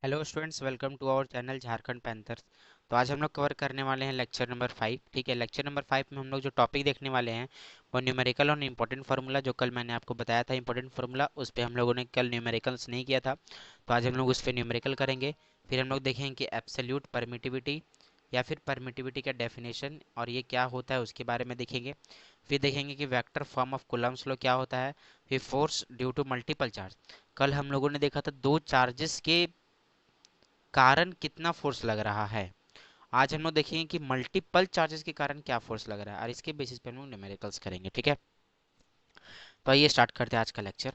Hello students, welcome to our channel Jharkhand panthers. तो आज हम लोग कवर करने वाले हैं लेक्चर नंबर 5। ठीक है, लेक्चर नंबर 5 में हम लोग जो टॉपिक देखने वाले हैं वो न्यूमेरिकल और इम्पोर्टेंट फार्मूला। जो कल मैंने आपको बताया था इम्पोर्टेंट फार्मूला, उस पर हम लोगों ने कल न्यूमेरिकल्स नहीं किया था, तो आज हम लोग उस पर न्यूमेरिकल करेंगे। फिर हम लोग देखेंगे कि एब्सोल्यूट परमिटिविटी या फिर परमिटिविटी का डेफिनेशन और ये क्या होता है उसके बारे में देखेंगे। फिर देखेंगे कि vector form of Coulomb's law क्या होता है। फिर force due to multiple charge. कल हम लोगों ने देखा था दो चार्जेस के कारण कितना फोर्स लग रहा है। आज हम लोग देखेंगे कि मल्टीपल चार्जेस के कारण क्या फोर्स लग रहा है और इसके बेसिस पे हम लोग न्यूमेरिकल्स करेंगे। ठीक है, तो आइए स्टार्ट करते हैं आज का लेक्चर।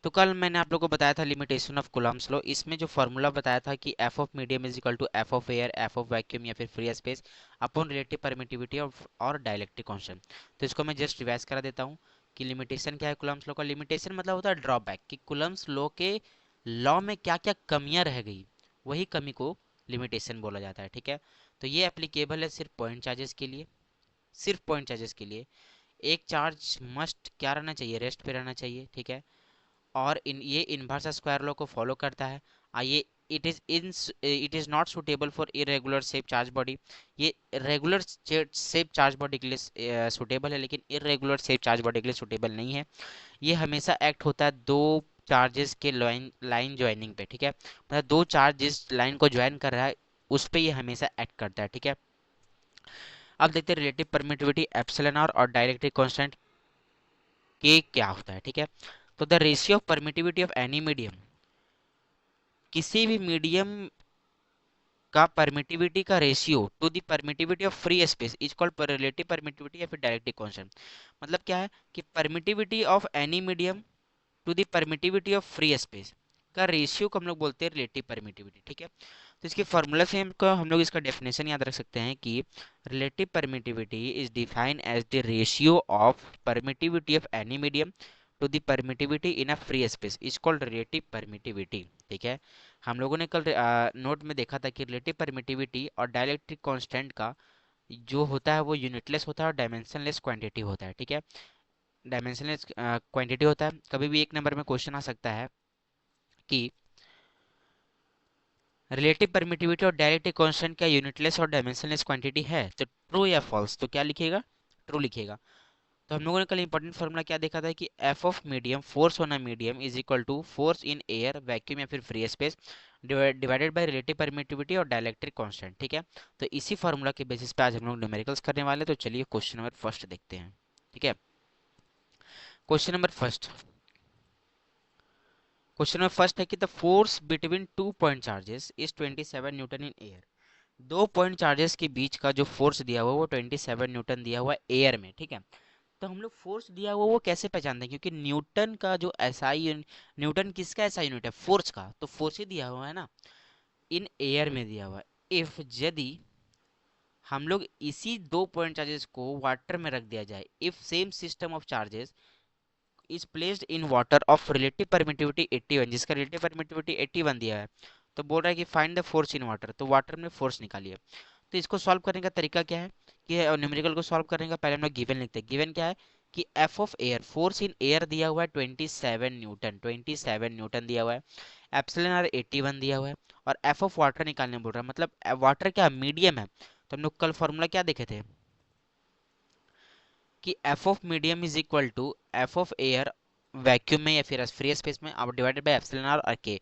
तो कल मैंने आप लोगों को बताया था लिमिटेशन ऑफ कूलम्स लॉ। इसमें जो फॉर्मूला बताया था कि F of medium is equal to F of air, F of vacuum या फिर free space upon relative permittivity और डाइलेक्ट्रिक कांस्टेंट। तो इसको मैं जस्ट रिवाइज करा देता हूँ कि लिमिटेशन क्या है कूलम्स लॉ का। लिमिटेशन मतलब होता है ड्रॉबैक, कि कूलम्स लॉ के लॉ में क्या क्या कमियां रह गई, वही कमी को लिमिटेशन बोला जाता है। ठीक है, तो ये एप्लीकेबल है सिर्फ पॉइंट चार्जेस के लिए। सिर्फ पॉइंट चार्जेस के लिए एक चार्ज मस्ट क्या रहना चाहिए, रेस्ट पे रहना चाहिए। ठीक है, और ये इनवर्स स्क्वायर लॉ को फॉलो करता है। आइए, it is not suitable for irregular shape charge body. ये रेगुलर शेप चार्ज बॉडी के लिए सुटेबल है, लेकिन इरेगुलर शेप चार्ज बॉडी के लिए सुटेबल नहीं है। ये हमेशा एक्ट होता है दो चार्जेस के लाइन लाइन ज्वाइनिंग पे। ठीक है, मतलब दो चार्ज जिस लाइन को ज्वाइन कर रहा है उस पे ये हमेशा एक्ट करता है। ठीक है, अब देखते हैं रिलेटिव परमिटिविटी एप्सिलॉन आर और डाइलेक्ट्रिक कांस्टेंट के क्या होता है। ठीक है, तो the ratio of permittivity of any medium, किसी भी मीडियम का परमिटिविटी का ratio to the permittivity of free space is called relative permittivity या फिर डायरेक्टिव कांस्टेंट। मतलब क्या है कि permittivity of any medium to the permittivity of free space का रेशियो को हम लोग बोलते हैं रिलेटिव परमिटिविटी। ठीक है, तो इसके फॉर्मूला से हम लोग इसका डेफिनेशन याद रख सकते हैं कि relative permittivity is defined as the ratio of permittivity of any medium to the permittivity in a free space is called relative permittivity. ठीक है, हम लोगों ने कल नोट में देखा था कि रिलेटिव परमिटिविटी और डाइलेक्ट्रिक कांस्टेंट का जो होता है वो यूनिटलेस होता है और डायमेंशनलेस क्वांटिटी होता है। ठीक है, डायमेंशनलेस क्वांटिटी होता है। कभी भी एक नंबर में क्वेश्चन आ सकता है कि रिलेटिव परमिटिविटी और डायरेक्टिव कांस्टेंट क्या यूनिटलेस और डायमेंशनलेस क्वांटिटी है, तो ट्रू या फॉल्स, तो क्या लिखिएगा, ट्रू लिखिएगा। तो हम लोगों ने कल इंपॉर्टेंट फार्मूला क्या देखा था कि F of medium, force on a medium is equal to force in air, vacuum या फिर free space divided by relative permittivity और डाइलेक्ट्रिक कांस्टेंट। ठीक है, तो इसी फार्मूला के बेसिस पे आज हम लोग न्यूमेरिकल्स करने वाले हैं। तो चलिए क्वेश्चन नंबर फर्स्ट देखते हैं। ठीक है, question number first, question number first है कि the force between two point charges is 27 Newton in air. दो पॉइंट चार्जेस के बीच का जो फोर्स दिया हुआ है वो 27 न्यूटन दिया हुआ है एयर में। ठीक है, तो हम लोग फोर्स दिया हुआ वो कैसे पहचानते हैं, क्योंकि न्यूटन का जो एसआई, न्यूटन किसका ऐसा यूनिट है, फोर्स का, तो फोर्स ही दिया हुआ है ना, इन एयर में दिया हुआ है। इफ यदि हम लोग इसी दो पॉइंट चार्जेस को वाटर में रख दिया जाए, if same system of charges is placed in water of relative permittivity 81, जिसका रिलेटिव परमिटिविटी 81 दिया है, तो बोल रहा है कि find the force in water, तो वाटर में फोर्स निकालिए। तो इसको सॉल्व करने का तरीका क्या है कि न्यूमेरिकल को सॉल्व करने का पहले हम लोग गिवन लिखते हैं। गिवन क्या है कि F of air, force in air दिया हुआ है 27 न्यूटन, 27 न्यूटन दिया हुआ है। एप्सिलॉन आर 81 दिया हुआ है और एफ ऑफ वाटर निकालने बोल रहा है, मतलब वाटर क्या मीडियम है। तो हम लोग कल फॉर्मूला क्या देखे थे कि F of medium is equal to F of air vacuum में या फिर फ्री स्पेस में अब डिवाइडेड बाय एप्सिलॉन आर और के।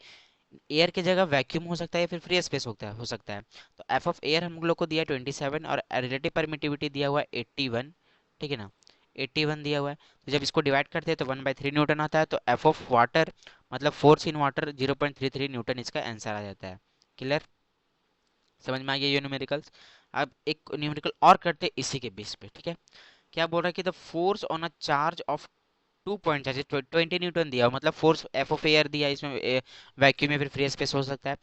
एयर की जगह वैक्यूम हो सकता है या फिर फ्री स्पेस हो सकता है। तो एफ ऑफ एयर हम लोग को दिया 27 और रिलेटिव परमिटिविटी दिया हुआ है 81। ठीक है ना, 81 दिया हुआ है। तो जब इसको डिवाइड करते हैं तो 1/3 न्यूटन आता है। तो एफ ऑफ वाटर मतलब फोर्स इन वाटर 0.33 न्यूटन इसका आंसर आ जाता है। क्लियर, समझ में आ गया ये न्यूमेरिकल्स। अब एक न्यूमेरिकल और करते हैं इसी के बेस पे। ठीक है, क्या बोल रहा है कि the force on a charge of to point charge 20 Newton दिया हो, मतलब फोर्स एफ ऑफ एयर दिया है, इसमें वैक्यूम या फिर फ्री स्पेस हो सकता है।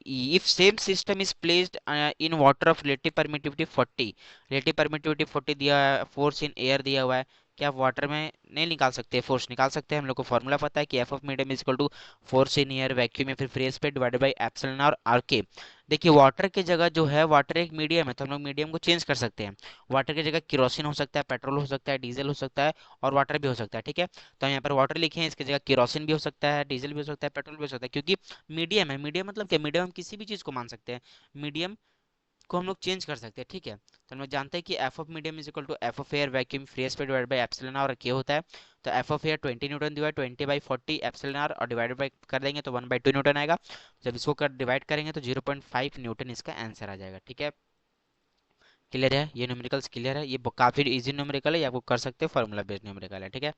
If same system is placed in water of relative permittivity 40, relative permittivity 40 दिया है, फोर्स इन एयर दिया हुआ है, क्या आप वाटर में नहीं निकाल सकते? फोर्स निकाल सकते हैं। हम लोग को फॉर्मूला पता है कि F of medium is equal to force in air vacuum या फिर free space divided by epsilon और आर के। देखिए वाटर की जगह जो है, वाटर एक मीडियम है तो हम लोग मीडियम को चेंज कर सकते हैं। वाटर की जगह केरोसिन हो सकता है, पेट्रोल हो सकता है, डीजल हो सकता है और वाटर भी हो सकता है। ठीक है, तो हम यहाँ पर वाटर लिखे हैं, इसकी जगह केरोसिन भी हो सकता है, डीजल भी हो सकता है, पेट्रोल भी हो सकता है, क्योंकि मीडियम है। मीडियम मतलब क्या? मीडियम हम किसी भी चीज़ को मान सकते हैं, मीडियम को हम लोग चेंज कर सकते हैं। ठीक है, तो हम लोग जानते हैं कि F of medium is equal to F of air vacuum free space divided by epsilon और के होता है। तो एफ ऑफ एयर 20 न्यूटन दिया है, 20/40 एप्सिलॉन और डिवाइडेड बाई कर देंगे तो 1/2 न्यूटन आएगा। जब इसको कर डिवाइड करेंगे तो 0.5 न्यूटन इसका आंसर आ जाएगा। ठीक है, क्लियर है? ये न्यूमेरिकल्स क्लियर है? ये काफी इजी न्यूमेरिकल है, ये आपको कर सकते हो, फॉर्मूला बेस्ड न्यूमेरिकल है। ठीक है,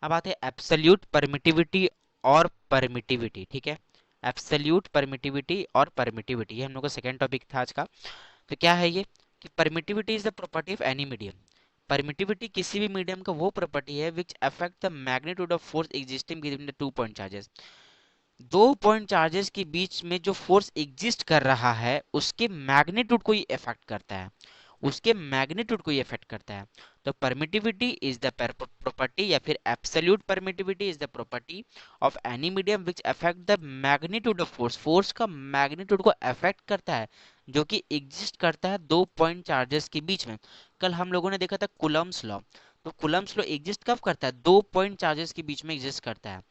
अब आते हैं एब्सोल्यूट परमिटिविटी और परमिटिविटी। ठीक है, एब्सोल्यूट परमिटिविटी और परमिटिविटी, ये हम लोग का सेकंड टॉपिक था आज का। तो क्या है ये कि permittivity is the property of any medium. Permittivity किसी भी मीडियम का वो प्रॉपर्टी है which affect the magnitude of force existing between the 2 point charges. 2 point charges के बीच में जो फोर्स एग्जिस्ट कर रहा है उसके मैग्नीट्यूड को ही इफेक्ट करता है, उसके मैग्नीट्यूड को ही इफेक्ट करता है। तो परमिटिविटी इज द प्रॉपर्टी या फिर absolute permittivity is the property of any medium which affect the magnitude of force, force का मैग्नीट्यूड को अफेक्ट करता है जो कि एग्जिस्ट करता है 2 पॉइंट चार्जेस के बीच में। कल हम लोगों ने देखा था कुलम्स लॉ। तो कुलम्स लॉ एग्जिस्ट कब करता है? 2 पॉइंट चार्जेस के बीच में एग्जिस्ट करता है।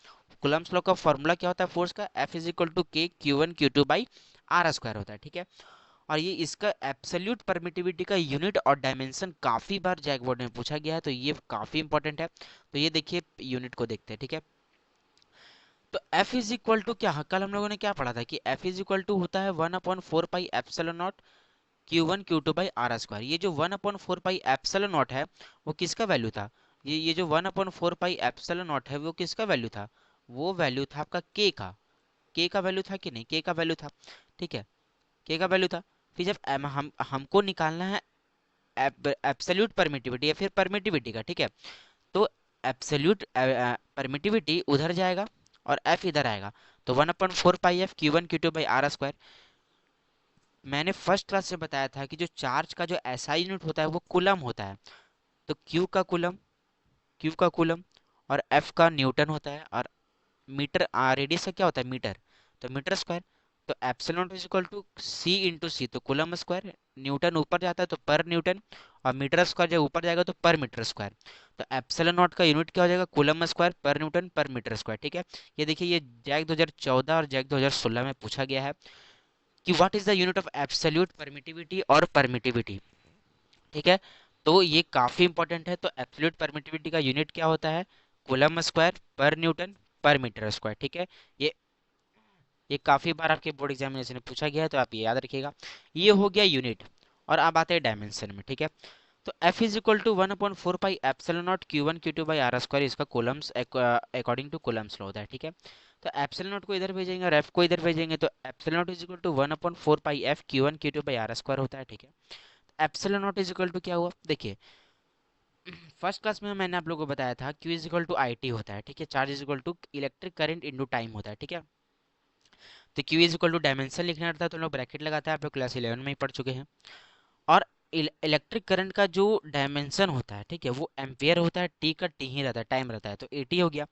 कुलम्स लॉ का फॉर्मूला क्या होता है फोर्स का? F is equal to K Q1 Q2 by R square होता है। ठीक है, और ये इसका एब्सोल्यूट परमिटिविटी का यूनिट और डायमेंशन काफी बार जैक बोर्ड में पूछा गया है, तो ये काफी इंपॉर्टेंट है। तो ये देखिए यूनिट को देखते हैं। ठीक है, तो F इज इक्वल टू क्या, कल हम लोगों ने क्या पढ़ा था कि F इज इक्वल टू होता है 1/4 pi epsilon naught Q1 Q2 by R square. ये जो 1/4 पाई एप्सिलॉन नॉट है वो किसका वैल्यू था? ये जो 1/4 पाई एप्सिलॉन नॉट है वो किसका वैल्यू था? वो वैल्यू था आपका के का। के का वैल्यू था कि नहीं? के का वैल्यू था। ठीक है, के का वैल्यू था। फिर जब हम हमको निकालना है एब्सोल्यूट परमिटिविटी या फिर परमिटिविटी का, ठीक है, तो एब्सोल्यूट परमिटिविटी उधर जाएगा और एफ इधर आएगा। तो 1/4 pi F Q1 Q2 by R square. मैंने फर्स्ट क्लास में बताया था कि जो चार्ज का जो एसआई यूनिट होता है वो कुलम होता है। तो क्यू का कुलम और एफ का न्यूटन होता है, और मीटर रेडियस का क्या होता है? मीटर। तो मीटर स्क्वायर। तो epsilon is equal to C into C, तो कुलम स्क्वायर। न्यूटन ऊपर जाता है तो पर न्यूटन, और मीटर स्क्वायर जब ऊपर जाएगा तो पर मीटर स्क्वायर। तो एप्सिलॉन नॉट का यूनिट क्या हो जाएगा? कुलम स्क्वायर पर न्यूटन पर मीटर स्क्वायर। ठीक है, ये देखिए ये जैक 2014 और जैक 2016 में पूछा गया है कि what is the unit of absolute permittivity और परमिटिविटी। ठीक है, तो ये काफी इंपॉर्टेंट है। तो एब्सोल्यूट परमिटिविटी का यूनिट क्या होता है? कूलम स्क्वायर पर न्यूटन पर मीटर स्क्वायर। ठीक है, ये ये काफी बार आपके बोर्ड एग्जामिनेशन में पूछा गया है, तो आप ये याद रखिएगा। ये हो गया यूनिट। और अब आते हैं डायमेंशन में। ठीक है, तो F is equal to 1/4 pi epsilon naught Q1 Q2 by R square, इसका coulombs according to coulomb's law होता है। ठीक है, तो एप्सिलॉन नॉट को इधर भेजेंगे और F को इधर भेजेंगे, तो epsilon naught is equal to 1/4 pi F Q1 Q2 by R square होता है। ठीक है, epsilon naught is equal to क्या हुआ? देखिए फर्स्ट क्लास में मैंने आप लोगों को बताया था Q is equal to I T होता है। ठीक है, charge is equal to electric current into time होता है। ठीक है, तो Q is equal to dimension लिखना रहता है तो लोग ब्रैकेट लगाता है, आप लोग क्लास 11 में ही पढ़ चुके हैं। और इलेक्ट्रिक करंट का जो डायमेंशन होता है, ठीक है, वो एम्पियर होता है, टी का टी ही रहता है, टाइम रहता है, तो एटी हो गया।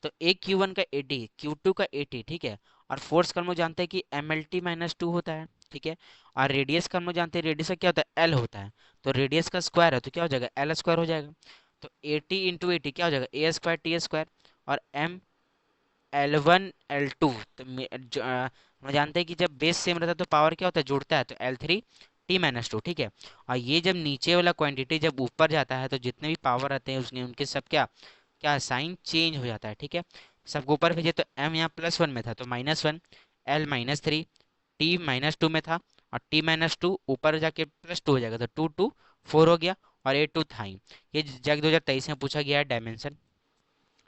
तो एक Q1 का एटी, Q2 का एटी। ठीक है, और फोर्स का हम लोग जानते हैं कि MLT-2 होता है। ठीक है, और रेडियस का हम लोग जानते हैं, रेडियस का क्या होता है? एल होता है। तो रेडियस का स्क्वायर है तो क्या हो जाएगा? एल स्क्वायर हो जाएगा। तो एटी इंटू एटी क्या हो जाएगा? ए स्क्वायर टी स्क्वायर। और एम L1 L2, तो हम जानते हैं कि जब बेस सेम रहता है तो पावर क्या होता है? जुड़ता है, तो L3T-2। ठीक है, और ये जब नीचे वाला क्वांटिटी जब ऊपर जाता है तो जितने भी पावर आते हैं उसके उनके सब क्या क्या साइन चेंज हो जाता है। ठीक है, सबको ऊपर भेजे तो M यहाँ +1 में था तो -1, L-3, T-2 में था, और T-2 ऊपर जाके +2 हो जाएगा, तो 2 2 4 हो गया, और A2 था ही। ये जैक 2023 में पूछा गया है डायमेंशन।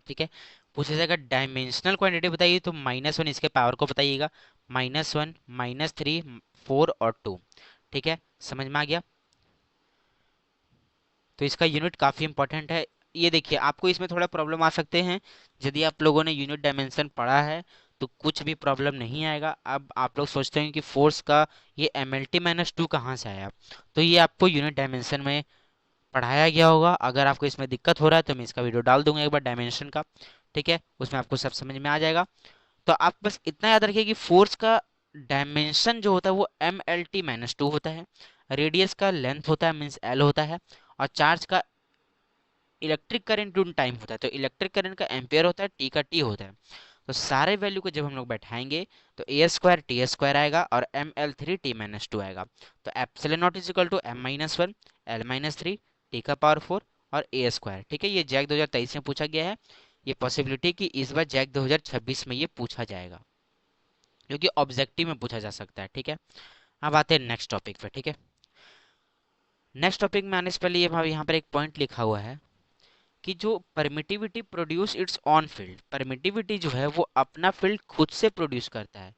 ठीक है, पूछा जाएगा डायमेंशनल क्वांटिटी बताइए तो -1 इसके पावर को बताइएगा, -1 -3 4 और 2। ठीक है, समझ में आ गया? तो इसका यूनिट काफी इंपॉर्टेंट है। ये देखिए आपको इसमें थोड़ा प्रॉब्लम आ सकते हैं, यदि आप लोगों ने यूनिट डायमेंशन पढ़ा है तो कुछ भी प्रॉब्लम नहीं आएगा। अब आप लोग सोचते हैं कि फोर्स का ये MLT-2 कहाँ से आया, तो ये आपको यूनिट डायमेंशन में पढ़ाया गया होगा। अगर आपको इसमें दिक्कत हो रहा है तो मैं इसका वीडियो डाल दूंगा एक बार डायमेंशन का, ठीक है, उसमें आपको सब समझ में आ जाएगा। तो आप बस इतना याद रखिए कि फोर्स का डायमेंशन जो होता है वो MLT-2 होता है, रेडियस का लेंथ होता है मीन्स L होता है, और चार्ज का इलेक्ट्रिक करंट इन टाइम होता है, तो इलेक्ट्रिक करंट का एम्पियर होता है, टी का टी होता है। तो सारे वैल्यू को जब हम लोग बैठाएंगे तो A² T² आएगा और ML3T-2 आएगा। तो epsilon naught is equal to M-1 L-3 T⁴ और A²। ठीक है, ये जैक 2023 में पूछा गया है। ये पॉसिबिलिटी कि इस बार जैक 2026 में ये पूछा जाएगा, क्योंकि ऑब्जेक्टिव में पूछा जा सकता है। ठीक है, अब आते हैं नेक्स्ट टॉपिक पे। ठीक है, नेक्स्ट टॉपिक में आने से पहले ये यहाँ पर एक पॉइंट लिखा हुआ है कि जो permittivity produce it's on field, permittivity जो है वो अपना फील्ड खुद से प्रोड्यूस करता है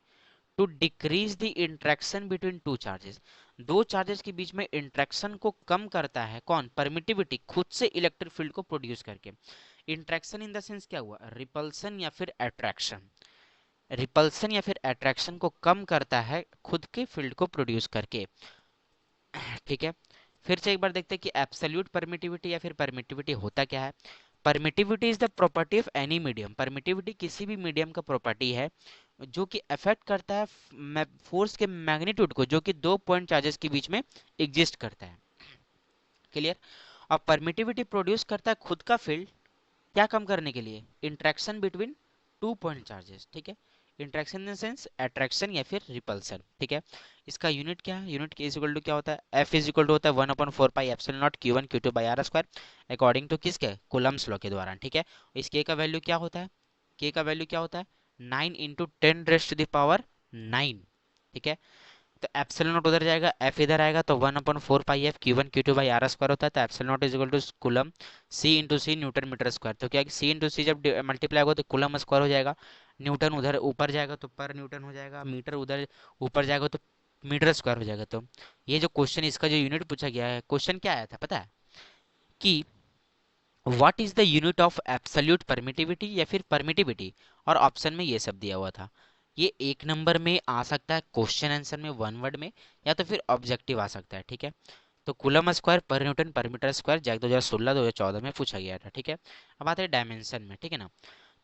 to decrease the interaction between two charges. दो चार्जेस के बीच में इंट्रैक्शन को कम करता है कौन? परमिटिविटी, खुद से इलेक्ट्रिक फील्ड को प्रोड्यूस करके। इंट्रैक्शन इन द सेंस क्या हुआ? रिपल्सन या फिर अट्रैक्शन। रिपल्सन या फिर अट्रैक्शन को कम करता है खुद के फील्ड को प्रोड्यूस करके। ठीक है, फिर से एक बार देखते हैं कि एब्सोल्यूट परमिटिविटी या फिर परमिटिविटी होता क्या है। Permittivity is the property of any medium. Permittivity किसी भी मीडियम का प्रॉपर्टी है जो कि अफेक्ट करता है फोर्स के मैग्नीट्यूड को, जो कि दो पॉइंट चार्जेस के बीच में एग्जिस्ट करता है। क्लियर? और परमिटिविटी प्रोड्यूस करता है खुद का फील्ड, क्या कम करने के लिए? Interaction between two point charges. ठीक है, इंट्रैक्शन इन सेंस अट्रैक्शन या फिर रिपल्सन। ठीक है, इसका यूनिट क्या है? यूनिट के इज इक्वल टू क्या होता है? एफ इज इक्वल टू होता है 1/4 pi epsilon naught Q1 Q2 by R², according to किसके? कूलम्स लॉ के द्वारा। ठीक है, इस के का वैल्यू क्या होता है? के का वैल्यू क्या होता है? 9 × 10⁻⁹ ठीक है, तो एप्सिलॉन नॉट उधर जाएगा, एफ इधर आएगा, तो 1/4 pi F Q1 Q2 by R² होता है। तो epsilon naught is equal to coulomb, C into C newton metre square. तो क्या सी इंटू सी जब मल्टीप्लाई होगा तो कूलम स्क्वायर हो जाएगा, न्यूटन उधर ऊपर जाएगा तो पर न्यूटन हो जाएगा, मीटर उधर ऊपर जाएगा तो मीटर स्क्वायर हो जाएगा। तो ये जो क्वेश्चन, इसका जो यूनिट पूछा गया है, क्वेश्चन क्या आया था पता है कि what is the unit of absolute permittivity या फिर परमिटिविटी, और ऑप्शन में ये सब दिया हुआ था। ये एक नंबर में आ सकता है क्वेश्चन आंसर में, वन वर्ड में, या तो फिर ऑब्जेक्टिव आ सकता है। ठीक है, तो कूलम स्क्वायर पर न्यूटन पर मीटर स्क्वायर जैक 2016-2014 में पूछा गया था। ठीक है, अब आते हैं डायमेंशन में। ठीक है ना,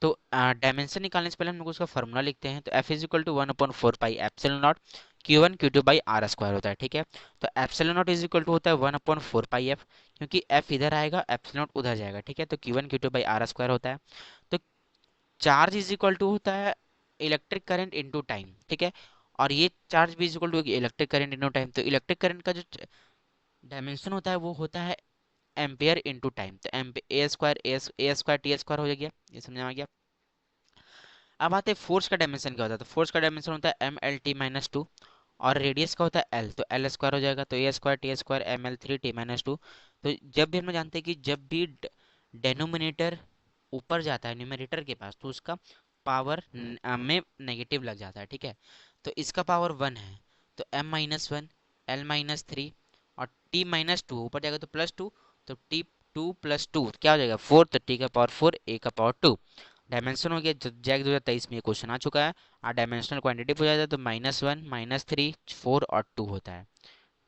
तो डायमेंशन निकालने से पहले हम लोग उसका फॉर्मूला लिखते हैं। तो F is equal to 1/4 pi epsilon naught Q1 Q2 by R² होता है। ठीक है, तो epsilon naught is equal to होता है 1/4 पाई एफ, क्योंकि एफ इधर आएगा एप्सिलॉन नॉट उधर जाएगा। ठीक है, तो Q1 Q2 बाई R² होता है। तो चार्ज इज इक्वल टू होता है इलेक्ट्रिक करंट इनटू टाइम। ठीक है, और ये चार्ज भी is equal to electric current into time. तो इलेक्ट्रिक करंट का जो डायमेंशन होता है वो होता है एम्पियर इनटू टाइम। तो A² T² हो गया, ये समझ में आ गया। अब आते हैं फोर्स का डायमेंशन क्या होता है। तो फोर्स का डायमेंशन होता है MLT-2, और रेडियस का होता है L, तो L² हो जाएगा। तो A²T² ML3T-2। तो जब भी हम लोग जानते हैं कि जब भी डेनोमिनेटर ऊपर जाता है न्यूमरेटर के पास, तो उसका पावर में नेगेटिव लग जाता है। ठीक है, तो इसका पावर 1 है, तो M-1 L-3 और T-2 ऊपर जाएगा तो +2, तो T2 + 2 क्या हो जाएगा? 4, तो T⁴ A⁴2 डायमेंशन हो गया। जैक 2023 में ये क्वेश्चन आ चुका है। और डायमेंशनल क्वांटिटी पूछा जाता है तो -1 -3 4 और 2 होता है।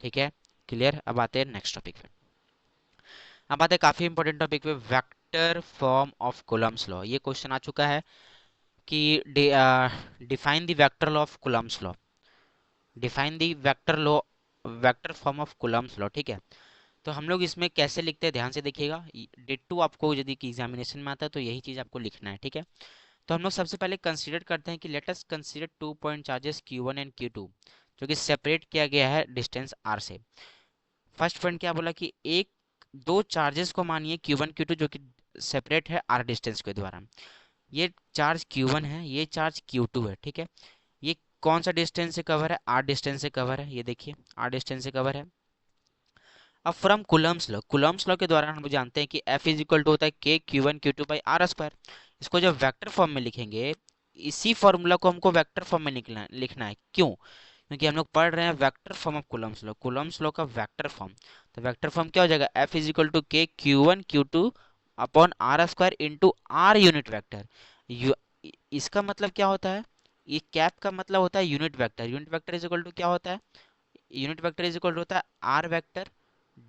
ठीक है, क्लियर? अब आते हैं नेक्स्ट टॉपिक पे। अब आते हैं काफी इंपॉर्टेंट टॉपिक पे, vector form of Coulomb's law. ये क्वेश्चन आ चुका है कि define the vector law of Coulomb's law, define the vector law, vector form of Coulomb's law. ठीक है, तो हम लोग इसमें कैसे लिखते हैं ध्यान से देखिएगा। डिट्टो आपको यदि कि एग्जामिनेशन में आता है तो यही चीज आपको लिखना है। ठीक है, तो हम लोग सबसे पहले कंसीडर करते हैं कि let us consider two point charges Q1 and Q2, जो कि सेपरेट किया गया है डिस्टेंस R से। फर्स्ट पॉइंट क्या बोला कि एक दो चार्जेस को मानिए Q1 Q2 जो कि सेपरेट है R डिस्टेंस के द्वारा। ये चार्ज Q1 है, ये चार्ज Q2 है। ठीक है, ये कौन सा डिस्टेंस से कवर है? R डिस्टेंस से कवर है। ये देखिए R डिस्टेंस से कवर है। अब फ्रॉम कुलम्स लॉ के द्वारा हम लोग जानते हैं कि F इज इक्वल टू होता है K Q1 Q2 by R²। इसको जब वेक्टर फॉर्म में लिखेंगे, इसी फॉर्मूला को हमको वेक्टर फॉर्म में लिखना है। क्यों? क्योंकि हम लोग पढ़ रहे हैं vector form of Coulomb's law का वेक्टर फॉर्म। तो वेक्टर फॉर्म क्या हो जाएगा? F is equal to K Q1 Q2 upon R² into R unit vector. इसका मतलब क्या होता है? ये कैप का मतलब होता है unit vector. Unit vector is equal to क्या होता है? Unit vector is equal to होता है R vector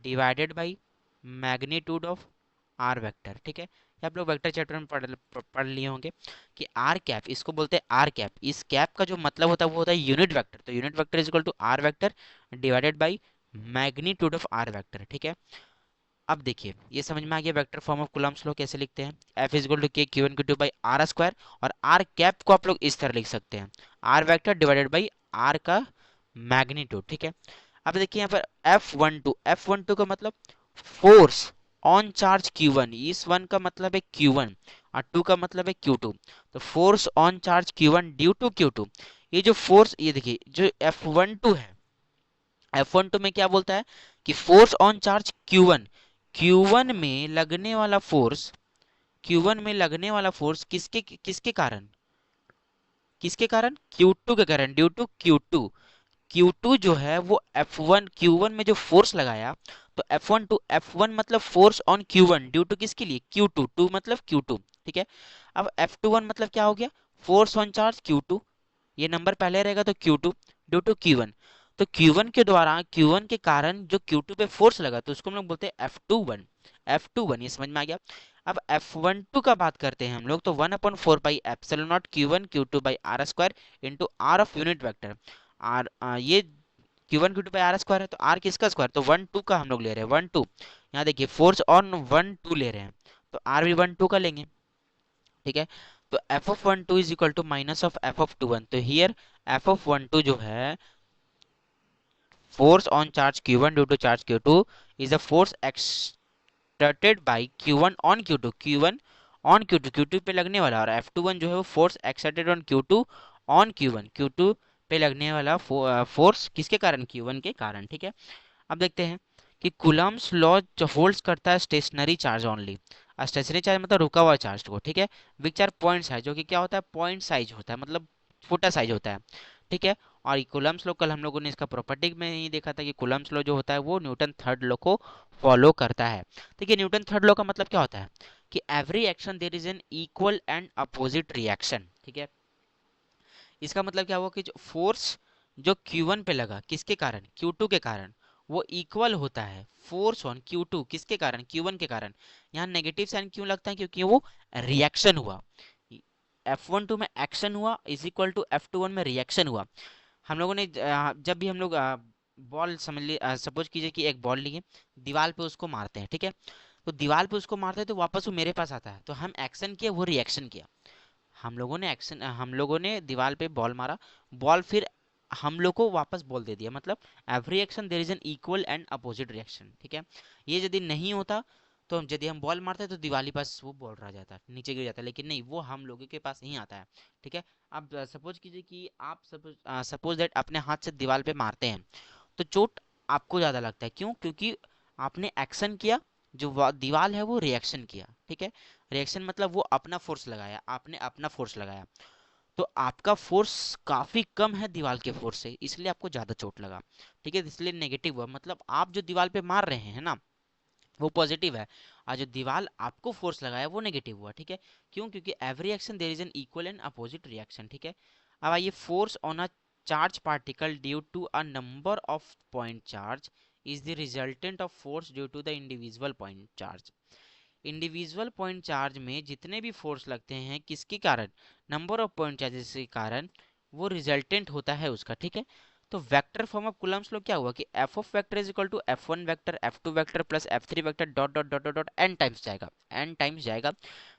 divided by magnitude of R vector, ठीक है। ये आप लोग वेक्टर चैप्टर में पढ़ लिए होंगे कि आर कैप, इसको बोलते हैं आर कैप। इस कैप का जो मतलब होता है वो होता है यूनिट वेक्टर। तो unit vector is equal to R vector divided by magnitude of R vector, ठीक है। अब देखिए ये समझ में आ गया vector form of Coulomb's law कैसे लिखते हैं। F is equal to K Q one Q two by R square, और आर कैप को आप लोग इस तरह लिख सकते हैं, R vector divided by R का मैग्नीट्यूड, ठीक है। अब देखिए यहाँ पर F12 का मतलब फोर्स ऑन चार्ज Q1, इस वन का मतलब है Q1 और टू का मतलब है Q2। तो force on charge Q1 due to Q2, ये जो फोर्स, ये देखिए जो F12 है, F12 में क्या बोलता है कि force on charge Q1, Q1 में लगने वाला फोर्स, Q1 में लगने वाला फोर्स किसके किसके कारण, किसके कारण, Q2 के कारण, ड्यू टू Q2। Q2 जो है वो F1 Q1 में जो फोर्स लगाया, तो F1 मतलब force on Q1 due to किसके लिए, Q2, टू मतलब Q2, ठीक है। अब F21 मतलब क्या हो गया, फोर्स ऑन चार्ज Q2, ये नंबर पहले रहेगा तो Q2 ड्यू टू Q1। तो Q1 के द्वारा, Q1 के कारण जो Q2 पे फोर्स लगा, तो उसको हम लोग बोलते हैं F21। F21 ये समझ में आ गया। अब F12 का बात करते हैं हम लोग, तो 1/4 pi epsilon naught Q1 Q2 by R square into R of unit vector. आर ये Q1 Q2 by R square है, तो आर किसका स्क्वायर, तो 1 2 का हम लोग ले रहे हैं, 1 2। यहाँ देखिए फोर्स ऑन 1 2 ले रहे हैं, तो आर भी 1 2 का लेंगे, ठीक है। तो F of 1 2 is equal to minus of F of 2 1। तो हियर एफ ऑफ 1 2 जो है, force on charge Q1 due to charge Q2 is the force exerted by Q1 on Q2, Q1 on Q2, Q2 पे लगने वाला, और F21 जो है वो force exerted on Q2 on Q1, Q2 पे लगने वाला फोर्स किसके कारण, Q1 के कारण, ठीक है। अब देखते हैं कि कूलम्ब्स लॉ जो होल्ड्स करता है stationary charge only, stationary charge मतलब रुका हुआ चार्ज को, ठीक है, विच आर पॉइंट साइज, जो कि क्या होता है, पॉइंट साइज होता है, मतलब छोटा साइज होता है, ठीक है। और कूलम्ब्स लॉ कल हम लोगों ने इसका प्रॉपर्टी में ही देखा था कि कूलम्ब्स लॉ जो होता है वो न्यूटन थर्ड लॉ को फॉलो करता है। देखिए न्यूटन थर्ड लॉ का मतलब क्या होता है कि every action there is an equal and opposite reaction, ठीक है। इसका मतलब क्या हुआ कि जो फोर्स जो Q1 पे लगा किसके कारण, Q2 के कारण, वो इक्वल होता है फोर्स ऑन Q2 किसके कारण, Q1 के कारण। यहाँ नेगेटिव साइन क्यों लगता है, क्योंकि वो रिएक्शन हुआ, F12 में एक्शन हुआ इज इक्वल टू F21 में रिएक्शन हुआ। हम लोगों ने जब भी हम लोग बॉल समझ लिए, सपोज कीजिए कि एक बॉल लिए, दीवार पे उसको मारते हैं, ठीक है। तो दीवार पे उसको मारते हैं तो वापस वो मेरे पास आता है, तो हम एक्शन किया, वो रिएक्शन किया। हम लोगों ने दीवार पे बॉल मारा, बॉल फिर हम लोग को वापस बॉल दे दिया, मतलब every action there is an equal and opposite reaction, ठीक है। ये यदि नहीं होता, तो यदि हम बॉल मारते तो दिवाली पास वो बॉल रह जाता, नीचे गिर जाता, लेकिन नहीं, वो हम लोगों के पास नहीं आता है, ठीक है। अब सपोज कीजिए कि आप सपोज दैट अपने हाथ से दीवार पे मारते हैं, तो चोट आपको ज्यादा लगता है, क्यों, क्योंकि आपने एक्शन किया, जो दीवार है वो रिएक्शन किया, ठीक है। रिएक्शन मतलब वो अपना फोर्स लगाया, आपने अपना फोर्स लगाया, तो आपका फोर्स काफी कम है दीवार के फोर्स से, इसलिए आपको ज्यादा चोट लगा, ठीक है। इसलिए नेगेटिव हुआ, मतलब आप जो दीवार पे मार रहे हैं ना वो पॉजिटिव है, और जो दीवार आपको फोर्स लगाया वो नेगेटिव हुआ, ठीक है। क्यों, क्योंकि every action there is an equal and opposite reaction, ठीक है। अब आइए, force on a charge particle due to a number of point charge is the resultant of force due to the individual point charge. Individual point charge में जितने भी force लगते हैं किसके कारण, नंबर ऑफ पॉइंट चार्जेस के कारण, वो रिजल्टेंट होता है उसका, ठीक है। तो vector form of Coulomb's law क्या हुआ कि F of vector is equal to F1 vector F2 vector plus F3 vector dot dot dot dot n times जाएगा, एन टाइम्स जाएगा।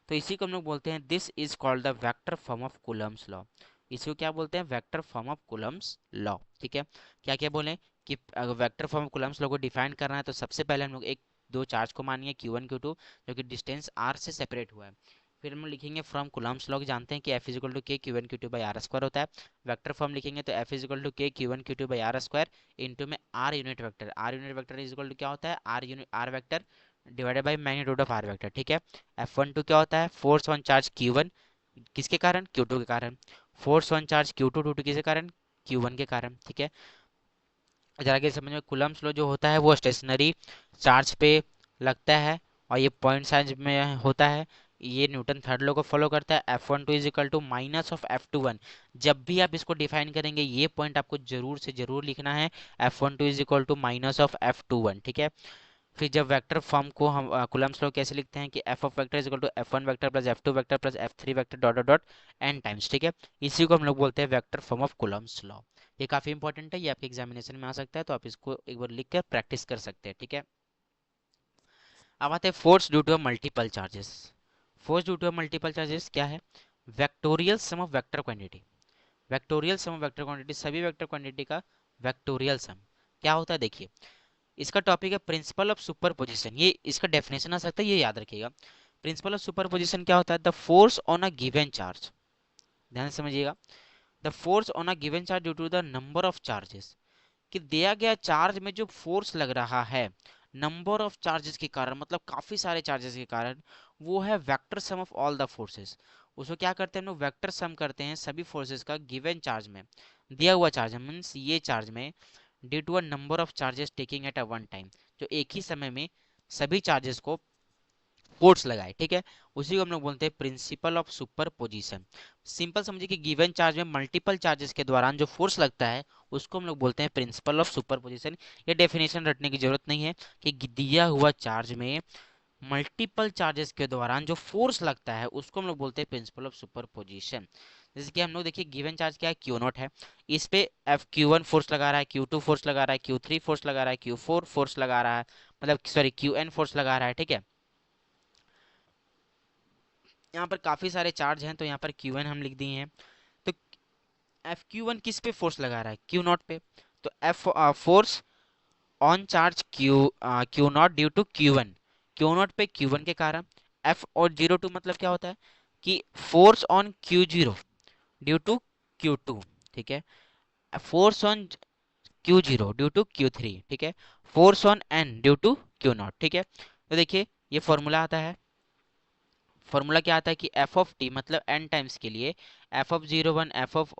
तो इसी को हम लोग बोलते हैं, this is called the vector form of Coulomb's law. इसको क्या बोलते हैं, vector form of Coulomb's law, ठीक है। क्या क्या बोले कि अगर vector form of Coulomb's law को डिफाइन करना है, तो सबसे पहले हम लोग एक दो चार्ज को मानिए Q1 Q2, जो कि डिस्टेंस r से सेपरेट हुआ है। फिर हम लिखेंगे फ्रॉम कूलम्ब्स लॉ, जानते हैं कि F is equal to K Q1 Q2 by R square होता है। वेक्टर फॉर्म लिखेंगे तो F is equal to K Q1 Q2 by R square into में r unit vector, r unit vector is equal to क्या होता है, r vector divided by magnitude of r vector, ठीक है। F12 क्या होता है, फोर्स ऑन चार्ज Q1 किसके कारण, Q2 के कारण, फोर्स ऑन चार्ज Q2 किसके कारण, Q1 के कारण, ठीक है। जरा कि समझ में, कूलम्ब्स लॉ जो होता है वो स्टेशनरी चार्ज पे लगता है, और ये पॉइंट साइज में होता है। ये न्यूटन थर्ड लॉ को फॉलो करता है, F12 is equal to minus of F21। जब भी आप इसको डिफाइन करेंगे ये पॉइंट आपको जरूर से जरूर लिखना है, F12 is equal to minus of F21, ठीक है। फिर जब वेक्टर फॉर्म को हम कूलम्ब्स लॉ कैसे लिखते हैं कि F of vector is equal to F one vector plus F two vector plus F three vector dot dot dot n times, ठीक है। इसी को हम लोग बोलते हैं vector form of Coulomb's law. ये काफी इंपॉर्टेंट है, ये आपके एग्जामिनेशन में आ सकता है, तो आप इसको एक बार लिख कर प्रैक्टिस कर सकते हैं, ठीक है। अब आते हैं force due to multiple charges. Force due to multiple charges क्या है? Vectorial sum of vector quantity. Vectorial sum of vector quantity, सभी वेक्टर क्वांटिटी का वेक्टोरियल सम क्या होता है? देखिए, इसका टॉपिक है प्रिंसिपल ऑफ सुपरपोजिशन। ये इसका डेफिनेशन आ सकता है, ये याद रखिएगा। प्रिंसिपल ऑफ सुपरपोजिशन क्या होता है? The force on a given charge, ध्यान से समझिएगा, the force on a given charge due to the number of charges, कि दिया गया चार्ज में जो फोर्स लग रहा है नंबर ऑफ चार्जेस के कारण, मतलब काफी सारे चार्जेस के कारण, वो है vector sum of all the forces. उसको क्या करते हैं हम लोग? वेक्टर सम करते हैं सभी फोर्सेस का गिवन चार्ज में, दिया हुआ चार्ज मीन्स ये चार्ज में, due to a number of charges taking at a one time, जो एक ही समय में सभी चार्जेस को फोर्स लगाए, ठीक है। उसी को हम लोग बोलते हैं प्रिंसिपल ऑफ सुपरपोजिशन। सिंपल समझिए कि गिवन चार्ज में मल्टीपल चार्जेस के दौरान जो फोर्स लगता है उसको हम लोग बोलते हैं प्रिंसिपल ऑफ सुपरपोजिशन। ये डेफिनेशन रटने की जरूरत नहीं है कि दिया हुआ चार्ज में मल्टीपल चार्जेस के दौरान जो फोर्स लगता है उसको हम लोग बोलते हैं प्रिंसिपल ऑफ सुपरपोजिशन। जैसे कि हम लोग देखिए गिवन चार्ज क्या है? क्यू नॉट है, इस पे एफ क्यू वन फोर्स लगा रहा है, क्यू टू फोर्स लगा रहा है, क्यू थ्री फोर्स लगा रहा है, क्यू फोर फोर्स लगा रहा है, मतलब सॉरी क्यू एन फोर्स लगा रहा है, ठीक है। यहाँ पर काफी सारे चार्ज हैं तो यहाँ पर क्यू एन हम लिख दिए हैं। तो एफ क्यू वन किस पे फोर्स लगा रहा है? क्यू नॉट पे। तो F force on charge Q naught due to Q one, Q naught पे क्यू वन के कारण। एफ और जीरो टू मतलब क्या होता है कि force on Q zero due to Q two, ठीक है। Force on Q zero due to Q three, ठीक है। Force on n due to Q naught, ठीक है। तो देखिए ये फॉर्मूला आता है, फॉर्मूला क्या आता है कि एफ ऑफ टी मतलब एन टाइम्स के लिए F of zero one F of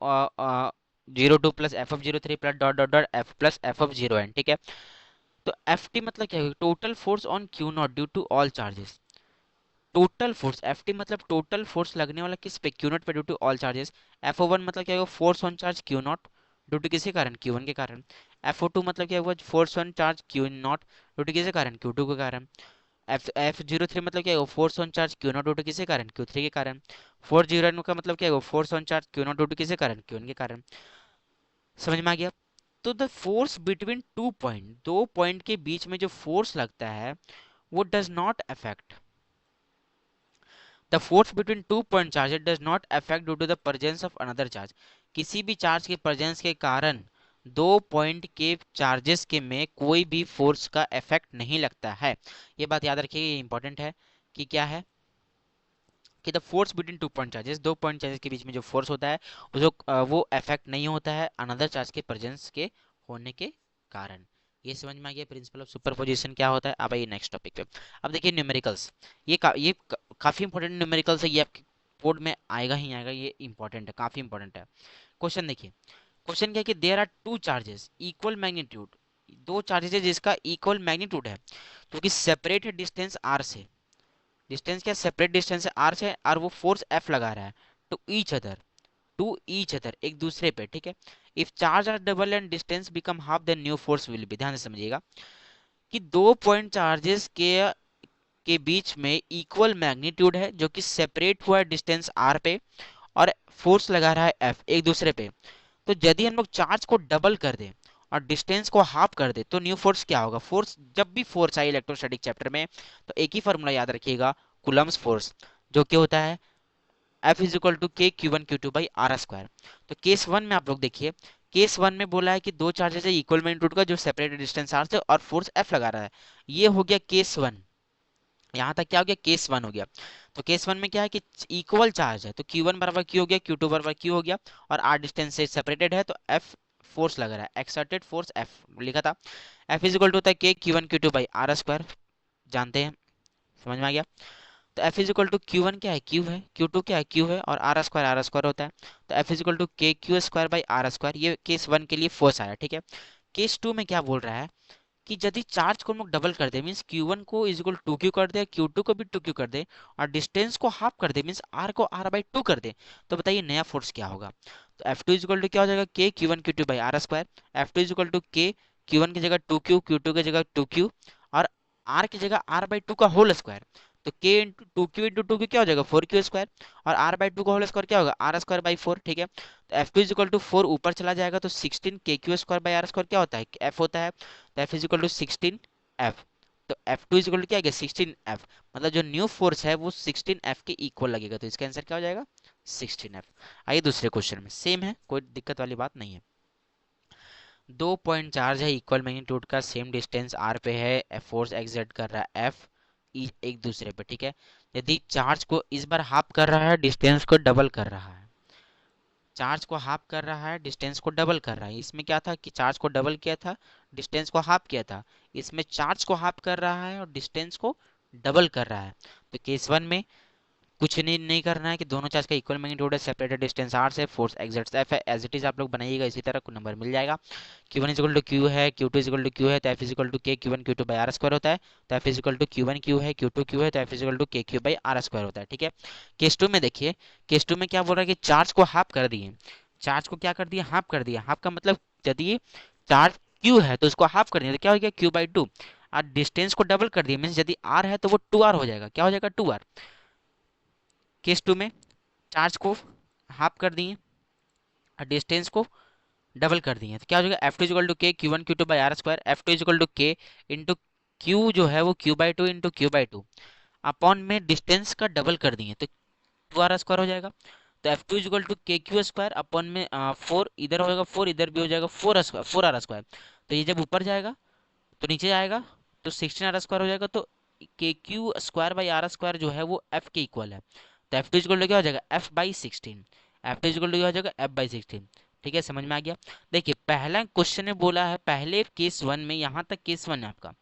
zero two plus F of zero three plus dot dot dot F plus F of zero n, ठीक है। तो एफ टी मतलब क्या है? Total force on Q naught due to all charges. Total force F T मतलब total force लगने वाला किस पे? क्यू नॉट पे due to all charges. F O one मतलब क्या होगा? Force on charge Q naught due to किसके कारण? क्यू वन के कारण। एफ ओ टू मतलब क्या हुआ? Force on charge Q naught due to किसके कारण? क्यू टू के कारण। एफ एफ जीरो थ्री मतलब क्या होगा? Force on charge Q naught due to किसके कारण? क्यू थ्री के कारण। फोर जीरो का मतलब क्या होगा? Force on charge Q naught due to किसके कारण? क्यू वन के कारण। समझ में आ गया? तो the force between two point, दो पॉइंट के बीच में जो फोर्स लगता है वो does not affect the force between two point charge, it does not affect due to the presence of another charge. किसी भी चार्ज के प्रेजेंस के कारण दो पॉइंट के चार्जेस के में कोई भी फोर्स का इफेक्ट नहीं लगता है। ये बात याद रखिए, ये इंपॉर्टेंट है कि क्या है कि the force between two point charges, दो पॉइंट चार्जेस के बीच में जो फोर्स होता है उसको वो इफेक्ट नहीं होता है अनदर चार्ज के प्रेजेंस के होने के कारण। ये समझ में आ गया प्रिंसिपल ऑफ सुपरपोजिशन क्या होता है। अब आइए नेक्स्ट टॉपिक पे। अब देखिए न्यूमेरिकल्स, काफी इंपॉर्टेंट न्यूमेरिकल्स है, ये आपके बोर्ड में आएगा ही आएगा, ये इंपॉर्टेंट है, काफी इंपॉर्टेंट है। क्वेश्चन देखिए, क्वेश्चन क्या है कि there are two charges equal magnitude, दो चार्जेस है जिसका इक्वल मैग्नीट्यूड है, जो कि सेपरेट है डिस्टेंस आर से। डिस्टेंस क्या? सेपरेट डिस्टेंस है आर से, और वो फोर्स एफ लगा रहा है to each other, to each other एक दूसरे पे, ठीक है। If charge are double and distance become half then new force will be, ध्यान से समझिएगा कि दो पॉइंट चार्जेस के बीच में इक्वल मैग्नीट्यूड है जो कि सेपरेट हुआ है डिस्टेंस आर पे, और फोर्स लगा रहा है एफ एक दूसरे पे। तो यदि हम लोग चार्ज को डबल कर दें और डिस्टेंस को हाफ कर दे तो न्यू फोर्स क्या होगा? फोर्स, जब भी फोर्स आई इलेक्ट्रोस्टैटिक चैप्टर में तो एक ही फॉर्मूला याद रखिएगा, कूलम्ब्स फोर्स, जो कि होता है F is equal to K Q one Q two by R square. तो केस वन में आप लोग देखिए, केस वन में बोला है कि दो चार्जेस है इक्वल मैग्नीट्यूड का जो सेपरेटेड डिस्टेंस आर से और फोर्स एफ लगा रहा है, ये हो गया केस वन। यहाँ तक क्या हो गया? केस वन हो गया। तो केस वन में क्या है कि इक्वल चार्ज है तो क्यू वन बराबर क्यू हो गया, क्यू टू बराबर क्यू हो गया, और आर डिस्टेंस से सेपरेटेड है तो एफ फोर्स लग रहा है, एक्सर्टेड फोर्स एफ लिखा था। एफ इज इक्वल टू होता है K Q one Q two by R square, जानते हैं, समझ में आ गया। तो F is equal to Q one क्या है? क्यू है, क्यू टू क्या है? क्यू है, और आर स्क्वायर होता है। तो F is equal to K Q square by R square, ये केस वन के लिए फोर्स आया, ठीक है। केस टू में क्या बोल रहा है कि यदि चार्ज को हम लोग डबल कर दे मीन्स Q1 को इज इक्वल टू क्यू कर दे, Q2 को भी टू क्यू कर दे, और डिस्टेंस को हाफ कर दे मीन्स R को R बाई टू कर दे, तो बताइए नया फोर्स क्या होगा? तो F2 इज इक्वल टू क्या हो जाएगा? K Q1 Q2 by R square. F2 is equal to K Q1 की जगह टू क्यू, Q2 की जगह टू क्यू, और आर की जगह आर बाई टू का होल स्क्वायर, तो K into two Q into two Q क्या हो जाएगा, फोर क्यू स्क्वायर, और आर बाई टू का होल स्क्वायर क्या होगा, आर स्क्वायर बाई फोर, ठीक है। तो F two is equal to four ऊपर चला जाएगा, तो sixteen K Q square by R square क्या होता है, एफ होता है, तो F is equal to sixteen F. तो F two is equal to क्या है, सिक्सटीन एफ, मतलब जो न्यू फोर्स है वो सिक्सटीन एफ के इक्वल लगेगा, तो इसका आंसर क्या हो जाएगा, सिक्सटीन एफ। आइए दूसरे क्वेश्चन में, सेम है, कोई दिक्कत वाली बात नहीं है। दो पॉइंट चार्ज है इक्वल मैग्नीट्यूड का, सेम डिस्टेंस आर पे है, फोर्स एक्सर्ट कर रहा है एफ एक दूसरे पे, ठीक है। यदि चार्ज को इस बार हाफ कर रहा है, डिस्टेंस को डबल कर रहा है, चार्ज को हाफ कर रहा है, डिस्टेंस को डबल कर रहा है, इसमें क्या था कि चार्ज को डबल किया था, डिस्टेंस को हाफ किया था, इसमें चार्ज को हाफ कर रहा है और डिस्टेंस को डबल कर रहा है। तो केस वन में कुछ नहीं करना है कि दोनों चार्ज का इक्वल मैग्नीट्यूड है, सेपरेटेड डिस्टेंस आर से, फोर्स एक्सर्ट्स एफ है, एज इट इज आप लोग बनाइएगा, इसी तरह को नंबर मिल जाएगा। Q one equal to Q है, Q two is equal to Q है, तो F is equal to K Q one Q two by R square होता है, तो F is equal to Q one Q है, क्यू टू क्यू है, तो F is equal to K Q by R square होता है, ठीक है। केस टू में देखिए, केस टू में क्या बोल रहा है कि चार्ज को हाफ कर दिए, चार्ज को क्या कर दिया, हाफ कर दिया, हाफ का मतलब यदि चार्ज क्यू है तो उसको हाफ कर दिया, तो क्या हो गया, क्यू बाई टू, और डिस्टेंस को डबल कर दिया, मीन्स यदि आर है तो वो टू आर हो जाएगा, क्या हो जाएगा, टू आर। केस टू में चार्ज को हाफ कर दिए और डिस्टेंस को डबल कर दिए, तो क्या हो जाएगा, F two is equal to K Q one Q two by R square, F two is equal to K into Q जो है वो Q by two into Q by two, upon में डिस्टेंस का डबल कर दिए, तो टू आर स्क्वायर हो जाएगा। तो F two is equal to K Q square upon में फोर इधर हो जाएगा, फोर इधर भी हो जाएगा, four square, four R square, तो ये जब ऊपर जाएगा तो नीचे आएगा, तो सिक्सटीन आर स्क्वायर हो जाएगा, तो K Q square by R square जो है वो एफ के इक्वल है, तो एफ टू इक्वल टू क्या हो जाएगा, F by sixteen, F two equal to क्या हो जाएगा, एफ बाई सिक्सटीन, ठीक है, समझ में आ गया। देखिए पहला क्वेश्चन ने बोला है, पहले केस वन में, यहाँ तक केस वन है आपका,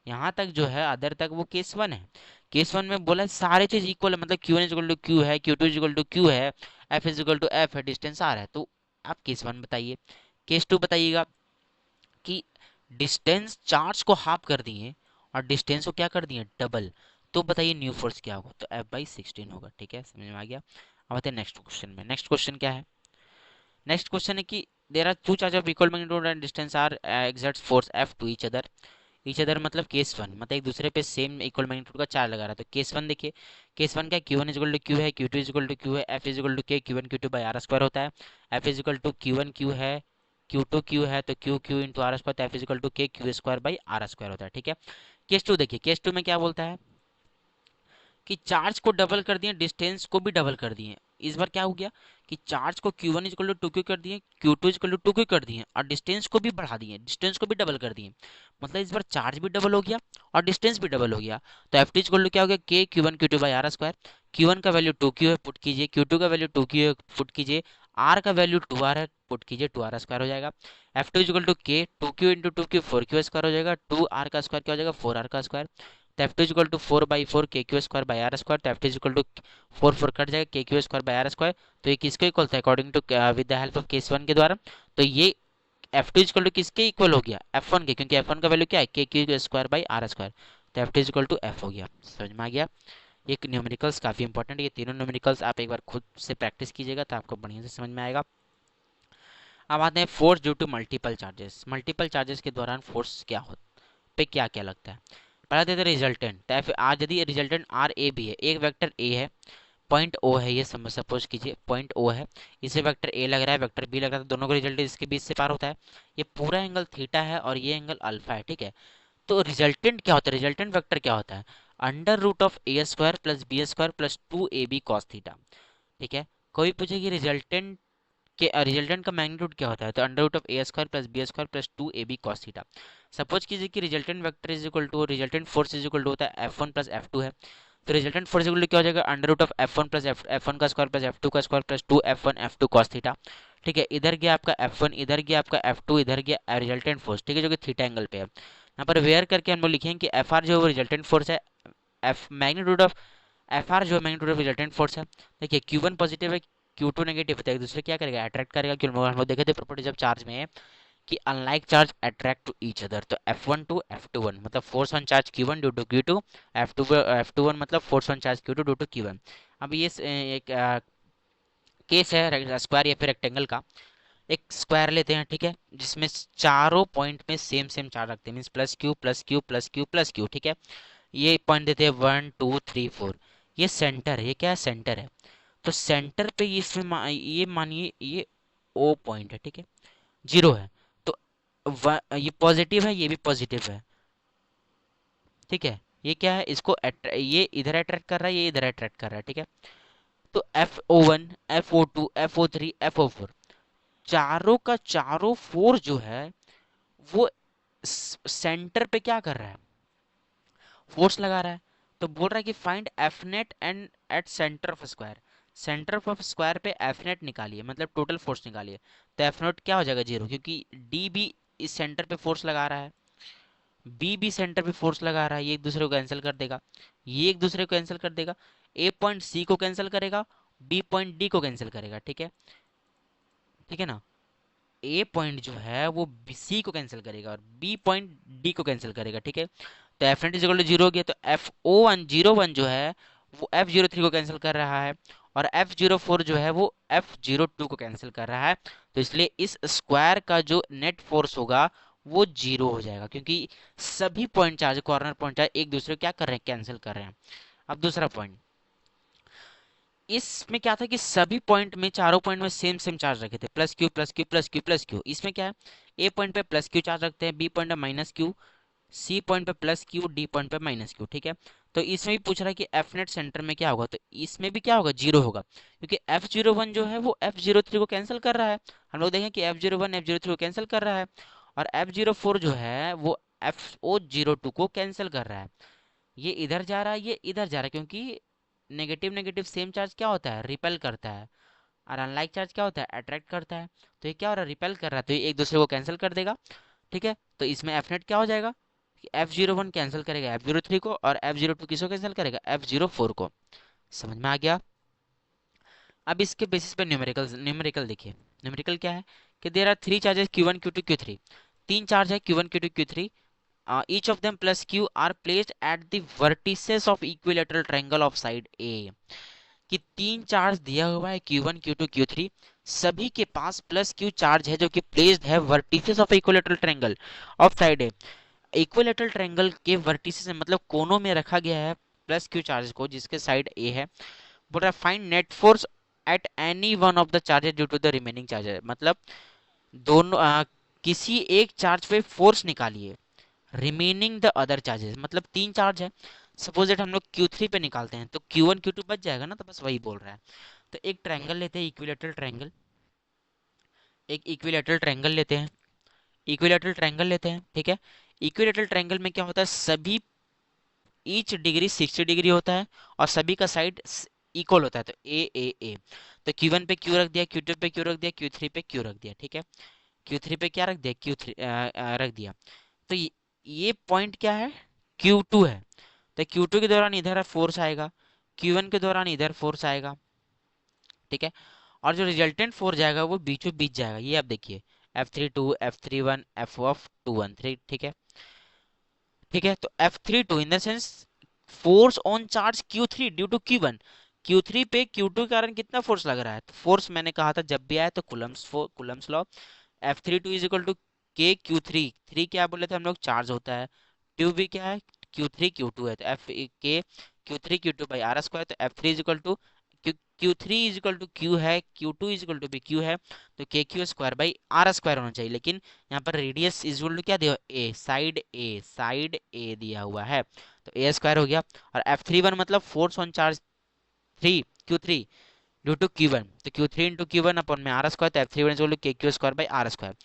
यहाँ तक जो है अदर तक वो केस वन है, केस वन में बोला है सारे चीज इक्वल है, मतलब Q one equal to Q है, Q two equal to Q है, F is equal to F है, डिस्टेंस आर है, तो आप केस वन बताइए। केस टू बताइएगा कि डिस्टेंस चार्ज को हाफ कर दिए और डिस्टेंस को क्या कर दिए, डबल, तो बताइए न्यू फोर्स क्या होगा, तो एफ बाई सिक्सटीन होगा, ठीक है, समझ में आ गया। अब आते हैं नेक्स्ट क्वेश्चन में, नेक्स्ट क्वेश्चन क्या है, नेक्स्ट क्वेश्चन है कि there are two charge of equal magnitude and distance R exerts force F to each other मतलब केस वन, मतलब एक दूसरे पे सेम इक्वल मैग्नीट्यूड का चार्ज लगा रहा है, तो केस वन देखिए, केस वन क्या, Q one equal to Q है, Q two is equal to Q है, F is equal to K Q one Q two by R square होता है, F is equal to Q one Q है, Q two Q है, तो Q Q into R square, तो F is equal to K Q square by R square होता है, ठीक है। केस टू देखिए, केस टू में क्या बोलता है कि चार्ज को डबल कर दिए, डिस्टेंस को भी डबल कर दिए, इस बार क्या हो गया कि चार्ज को Q one is equal to two Q कर दिए, Q two is equal to two Q कर दिए, और डिस्टेंस को भी बढ़ा दिए, डिस्टेंस को भी डबल कर दिए, मतलब इस बार चार्ज भी डबल हो गया और डिस्टेंस भी डबल हो गया, तो एफ टी इजकल टू क्या हो गया, K Q one Q two by R square, Q one का वैल्यू टू क्यू है पुट कीजिए, क्यू टू का वैल्यू टू क्यू है पुट कीजिए, आर का वैल्यू टू आर है पुट कीजिए, टू आर स्क्वायर हो जाएगा, F two is equal to K two Q into two Q four Q square हो जाएगा, टू आर का स्क्वायर क्या हो जाएगा, फोर आर का स्क्वायर, तो F two equal to four by four K Q square by R square, तो F two equal to four four cut जाएगा, K Q square by R square, तो ये किसको इक्वल था according to with the help of case one के द्वारा, तो ये एफ टू इक्वल टू किसके इक्वल हो गया, एफ वन के, क्योंकि एफ वन का वैल्यू क्या है, K Q square by R square, तो F two equal to F हो गया, समझ में आ गया। ये न्यूमेरिकल्स काफ़ी इंपॉर्टेंट है, ये तीनों न्यूमेरिकल्स आप एक बार खुद से प्रैक्टिस कीजिएगा तो आपको बढ़िया से समझ में आएगा। अब आते हैं force due to multiple charges, multiple charges के दौरान फोर्स क्या हो पे क्या क्या लगता है। पहला देते रिजल्टेंट, आज यदि रिजल्टेंट आर ए भी है, एक वेक्टर ए है, पॉइंट ओ है, ये सपोज कीजिए पॉइंट ओ है, इसे वेक्टर ए लग रहा है, वेक्टर बी लग रहा है, तो दोनों का रिजल्ट इसके बीच से पार होता है, ये पूरा एंगल थीटा है और ये एंगल अल्फा है, ठीक है। तो रिजल्टेंट क्या होता है, रिजल्टेंट वेक्टर क्या होता है, under root of A square plus B square plus two A B cos theta, ठीक है। कोई पूछे कि रिजल्टेंट के रिजल्टेंट का मैग्नीट्यूड क्या होता है, तो under root of A square plus B square plus two A B cos theta. Suppose कीजिए कि resultant vector is equal to, resultant force is equal to होता है F one plus F two है, तो रिजल्टेंट फोर्स इक्वल टू क्या हो जाएगा, under root of F one plus F one का स्क्वायर प्लस एफ टू का square plus two F two cos theta, ठीक है। इधर गया आपका एफ वन, इधर गया आपका एफ टू, इधर गया रिजल्टेंट फोर्स, ठीक है, जो कि थीटा एंगल पे है। यहाँ पर वेयर करके हम लोग लिखेंगे कि एफ आर जो है वो रिजल्टेंट फोर्स है, F magnitude of F R जो है मैग्नीट्यूड ऑफ रिजल्टेंट फोर्स है। देखिए क्यू वन पॉजिटिव है, क्यू टू नेगेटिव है, तो एक दूसरे क्या करेगा, अट्रैक्ट करेगा, क्यों हम लोग देखे थे प्रॉपर्टीज ऑफ चार्ज में कि unlike charge attract to each other, तो F one two F two one मतलब force on charge Q one due to Q two, F two one मतलब force on charge Q two due to Q one. अब ये एक case है square या फिर rectangle का, एक स्क्वायर लेते हैं, ठीक है, जिसमें चारों पॉइंट में सेम सेम चार्ज रखते हैं, means plus Q plus Q plus Q plus Q, ठीक है। ये पॉइंट देते हैं 1 2 3 4। ये सेंटर है, ये क्या है, सेंटर है। तो सेंटर पे इसमें ये मानिए ये ओ पॉइंट है, ठीक है, जीरो है। तो ये पॉजिटिव है, ये भी पॉजिटिव है, ठीक है। ये क्या है, इसको ये इधर अट्रैक्ट कर रहा है, ये इधर अट्रैक्ट कर रहा है, ठीक है। तो FO1 FO2 FO3 FO4, चारों का चारों फोर्स जो है वो सेंटर पे क्या कर रहा है, फोर्स लगा रहा है। तो बोल रहा है कि find F net and at centre of square. Centre of square पे एफ नेट निकालिए, मतलब टोटल फोर्स निकालिए। तो एफ नोट क्या हो जाएगा, जीरो, क्योंकि डी भी इस सेंटर पे फोर्स लगा रहा है, बी भी सेंटर पे फोर्स लगा रहा है, ये एक दूसरे को कैंसिल कर देगा, ये एक दूसरे को कैंसिल कर देगा। ए पॉइंट सी को कैंसिल करेगा, बी पॉइंट डी को कैंसिल करेगा, ठीक है, ठीक है ना। ए पॉइंट जो है वो सी को कैंसिल करेगा और बी पॉइंट डी को कैंसिल करेगा, ठीक है। तो एफ नेट इज जीरो हो गया। तो F01 जो है वो F03 को कैंसिल कर रहा है, और F04 जो है वो F02 को कैंसिल कर रहा है। तो इसलिए इस स्क्वायर का जो नेट फोर्स होगा वो जीरो हो जाएगा, क्योंकि सभी point charge, corner point charge एक दूसरे को क्या कर रहे हैं, कैंसिल कर रहे हैं। अब दूसरा पॉइंट, इसमें क्या था कि सभी पॉइंट में, चारों पॉइंट में सेम सेम चार्ज रखे थे, plus Q plus Q plus Q plus Q. इसमें क्या है, ए पॉइंट पे प्लस क्यू चार्ज रखते हैं, बी पॉइंट पे माइनस क्यू, सी पॉइंट पे प्लस क्यू, डी पॉइंट पे माइनस क्यू, ठीक है। तो इसमें भी पूछ रहा है कि एफ नेट सेंटर में क्या होगा, तो इसमें भी क्या होगा, जीरो होगा, क्योंकि F01 जो है वो F03 को कैंसिल कर रहा है। हम लोग देखें कि F01 F03 को कैंसिल कर रहा है, और F04 जो है वो FO02 को कैंसिल कर रहा है। ये इधर जा रहा है, ये इधर जा रहा है, क्योंकि नेगेटिव नेगेटिव सेम चार्ज क्या होता है, रिपेल करता है, और अनलाइक चार्ज क्या होता है, अट्रैक्ट करता है। तो ये क्या हो रहा है, रिपेल कर रहा है, तो ये एक दूसरे को कैंसिल कर देगा, ठीक है। तो इसमें एफ नेट क्या हो जाएगा, F01 कैंसिल करेगा F03 को, और F02 किसको कैंसिल करेगा, F04 को। समझ में आ गया। अब इसके बेसिस पे न्यूमेरिकल न्यूमेरिकल देखिए। न्यूमेरिकल क्या है कि there are three charges Q1 Q2 Q3। तीन चार्ज है Q1 Q2 Q3, each of them plus q are placed at the vertices of equilateral triangle of side A। कि तीन charge दिया हुआ है Q1 Q2 Q3, सभी के पास plus Q charge है जो कि प्लेस्ड है vertices of equilateral triangle of side A. Equilateral triangle के वर्टिसेस मतलब कोनों में रखा गया है प्लस Q चार्ज को, जिसके साइड ए है। बोल रहा है find net force at any one of the charges due to the remaining charges, मतलब दोनों किसी एक चार्ज पे फोर्स निकालिए, रिमेनिंग द अदर चार्जेस, मतलब तीन चार्ज है, सपोज दैट हम लोग Q3 पे निकालते हैं तो Q1 Q2 बच जाएगा ना, तो बस वही बोल रहा है। तो एक ट्रायंगल लेते हैं, इक्विलेटरल ट्रायंगल, एक इक्विलेटरल ट्रायंगल लेते हैं, इक्विलेटरल ट्रायंगल लेते हैं, ठीक है। इक्विलेटरल ट्रायंगल में क्या होता है, सभी ईच डिग्री 60 डिग्री होता है, और सभी का साइड इक्वल होता है, तो ए। तो Q1 पे Q रख दिया, Q2 पे Q रख दिया, Q3 पे Q रख दिया, ठीक है। Q3 पे क्या रख दिया, Q3 रख दिया। तो ये पॉइंट क्या है, Q2 है। तो Q2 के दौरान इधर फोर्स आएगा, Q1 के दौरान इधर फोर्स आएगा, ठीक है। और जो रिजल्टेंट फोर्स जाएगा वो बीचों बीच जाएगा, ये आप देखिए, F32 F31 F213, ठीक है, ठीक है। तो F32 in the sense force on charge Q3 due to Q1। Q3 पे Q2 के कारण कितना फोर्स लग रहा है, तो फोर्स मैंने कहा था जब भी आया तो Coulomb's law, F32 is equal to K Q3, three क्या बोले थे हम लोग, चार्ज होता है, ट्यू भी क्या है, Q3 Q2 है, तो एफ के Q3 Q2 by R square. तो F3 is equal to Q3 is equal to Q है, Q2 इज इक्वल टू भी Q है, तो K Q square by R square होना चाहिए। लेकिन यहाँ पर रेडियस इज इक्वल टू क्या दिया, साइड ए दिया हुआ है, तो ए स्क्वायर हो गया। और F31 मतलब force on charge three Q3 due to Q1, तो Q3 इंटू Q1 अपन में आर स्क्वायर, तो F31 is equal to K Q square by R square.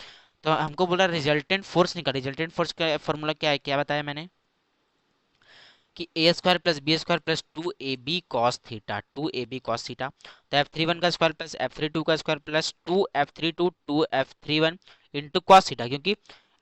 तो हमको बोला रिजल्टेंट फोर्स निकाल, रिजल्टेंट फोर्स का फॉर्मूला क्या है, क्या बताया मैंने कि A square plus B square plus 2AB cos theta, 2AB cos theta. तो F31 का स्क्वायर प्लस F32 का square plus 2F32 2F31 into cos theta, क्योंकि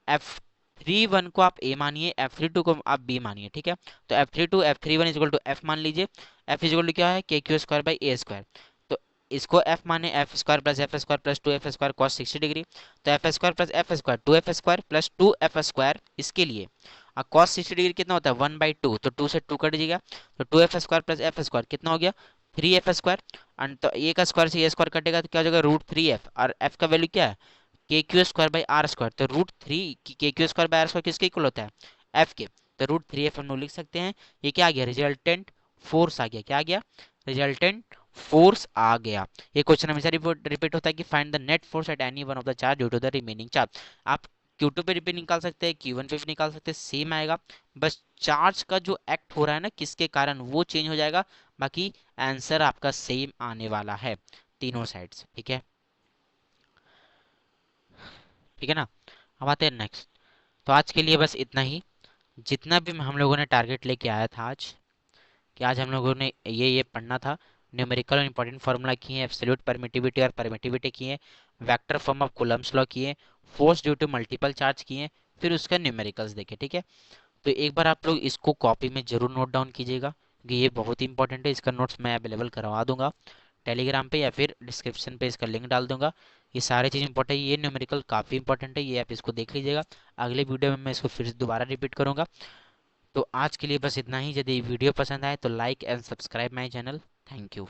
F31 को आप A मानिए, F32 को आप B मानिए, ठीक है। तो F32 F31 is equal to F मान लीजिए, F इज इक्वल टू क्या है, K Q square by A square. तो इसको F माने, F square plus F square plus 2F square cos 60 degree. तो F square plus F square 2F square plus 2F square, इसके लिए cos 60 degree कितना होता है, 1/2, तो 2 से 2 कट जाएगा, तो 2F square plus F square कितना हो गया, 3f² एंड तो ए का स्क्वायर से ए स्क्वायर कटेगा तो क्या हो जाएगा √3f, और f का वैल्यू क्या है KQ²/r²। तो √3 KQ²/r² किसके इक्वल होता है f के, तो √3f हम लोग लिख सकते हैं। ये क्या आ गया रिजल्टेंट फोर्स आ गया, क्या आ गया रिजल्टेंट फोर्स आ गया। ये क्वेश्चन हमेशा रिपीट होता है कि find the net force at any one of the charge due to the remaining charge. आप Q2 पे भी निकाल सकते हैं, Q1 पे भी निकाल सकते हैं, सेम आएगा। बस चार्ज का जो एक्ट हो रहा है ना किसके कारण वो चेंज हो जाएगा, बाकी आंसर आपका सेम आने वाला है तीनों साइड से। ठीक है, ठीक है ना। अब आते हैं नेक्स्ट। तो आज के लिए बस इतना ही। जितना भी हम लोगों ने टारगेट लेके आया था आज, कि आज हम लोगों ने ये पढ़ना था। न्यूमेरिकल और इंपॉर्टेंट फार्मूला किए हैं, एब्सोल्यूट परमिटिविटी और परमिटिविटी किए हैं, vector form of Coulomb's law किए, force due to multiple charge किए, फिर उसका न्यूमेरिकल्स देखे। ठीक है, तो एक बार आप लोग इसको कॉपी में जरूर नोट डाउन कीजिएगा, क्योंकि ये बहुत ही इंपॉर्टेंट है। इसका नोट्स मैं अवेलेबल करवा दूंगा टेलीग्राम पे, या फिर डिस्क्रिप्शन पे इसका लिंक डाल दूंगा। ये सारी चीज़ इंपॉर्टेंट है, ये न्यूमेरिकल काफ़ी इंपॉर्टेंट है, ये आप इसको देख लीजिएगा। अगले वीडियो में मैं इसको फिर से दोबारा रिपीट करूंगा। तो आज के लिए बस इतना ही। यदि वीडियो पसंद आए तो like and subscribe my channel. Thank you.